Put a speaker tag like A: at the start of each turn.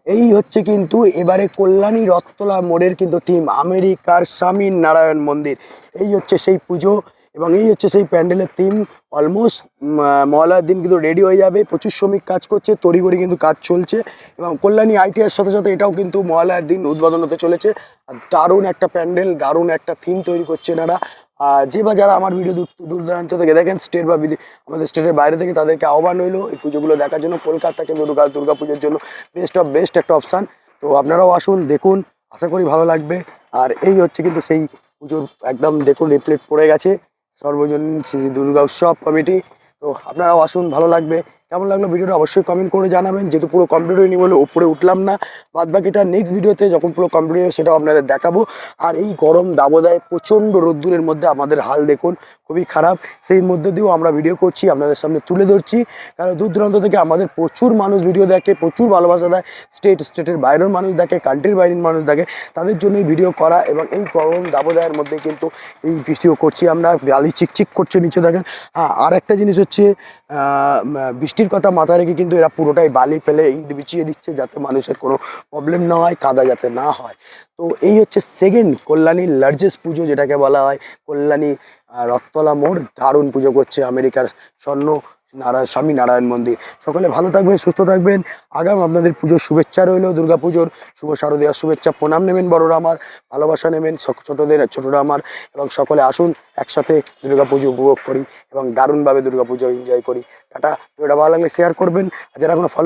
A: এই হচ্ছে কিন্তু এবারে কল্যাণী রথতলা মোড়ের কিন্তু থিম আমেরিকার স্বামী নারায়ণ মন্দির। এই হচ্ছে সেই পুজো এবং এই হচ্ছে সেই প্যান্ডেলের থিম। অলমোস্ট মহালয়ার দিন কিন্তু রেডি হয়ে যাবে, প্রচুর শ্রমিক কাজ করছে, তড়িঘড়ি কিন্তু কাজ চলছে এবং কল্যাণী আইটিআর সাথে সাথে এটাও কিন্তু মহালয়ার দিন উদ্বোধন হতে চলেছে। আর দারুণ একটা প্যান্ডেল, দারুণ একটা থিম তৈরি করছে এনারা। যে বা যারা আমার ভিডিও দূর দূর দূরান্ত থেকে দেখেন, স্টেট বা আমাদের স্টেটের বাইরে থেকে, তাদেরকে আহ্বান রইলো এই পুজোগুলো দেখার জন্য। কলকাতা কিন্তু দুর্গা পুজোর জন্য বেস্ট অফ বেস্ট একটা অপশান। তো আপনারাও আসুন, দেখুন, আশা করি ভালো লাগবে। আর এই হচ্ছে কিন্তু সেই পুজোর একদম দেখুন রিপ্লেট পড়ে গেছে সর্বজনীন শ্রী দুর্গা উৎসব কমিটি। তো আপনারাও আসুন, ভালো লাগবে। কেমন লাগলো ভিডিওটা অবশ্যই কমেন্ট করে জানাবেন। যেহেতু পুরো কমপ্লিট হয়নি বলে উপরে উঠলাম না, বাদ বাকিটা নেক্সট ভিডিওতে যখন পুরো কমপ্লিট হবে সেটাও আপনাদের দেখাবো। আর এই গরম দাবদাহে প্রচণ্ড রোদ্দুরের মধ্যে আমাদের হাল দেখুন, খুবই খারাপ। সেই মধ্যে দিয়েও আমরা ভিডিও করছি, আপনাদের সামনে তুলে ধরছি। কারণ দূর দূরান্ত থেকে আমাদের প্রচুর মানুষ ভিডিও দেখে, প্রচুর ভালোবাসা দেয়। স্টেটের বাইরের মানুষ দেখে, কান্ট্রির বাইরের মানুষ দেখে, তাদের জন্যই ভিডিও করা। এবং এই গরম দাবদাহের মধ্যে কিন্তু এই ভিডিও করছি আমরা। বালি চিকচিক করছে নিচে দেখেন। হ্যাঁ, আর একটা জিনিস হচ্ছে বৃষ্টির কথা মাথায় রেখে কিন্তু এরা পুরোটাই বালি ফেলে ইট বিছিয়ে দিচ্ছে, যাতে মানুষের কোনো প্রবলেম না হয়, কাদা যাতে না হয়। তো এই হচ্ছে সেকেন্ড কল্যাণীর লার্জেস্ট পুজো, যেটাকে বলা হয় কল্যাণী রথতলা মোড়। দারুণ পুজো করছে আমেরিকার স্বর্ণ স্বামী নারায়ণ মন্দির। সকলে ভালো থাকবেন, সুস্থ থাকবেন। আগাম আপনাদের পুজোর শুভেচ্ছা রইল, দুর্গা পুজোর শুভ শারদীয়ার শুভেচ্ছা, প্রণাম নেবেন বড়রা আমার, ভালোবাসা নেবেন ছোটরা আমার। এবং সকলে আসুন, একসাথে দুর্গা পুজো উপভোগ করি এবং দারুণভাবে দুর্গা পুজো এনজয় করি। টাটা। ভিডিওটা ভালো লাগলে শেয়ার করবেন, আর যারা এখনো ফলো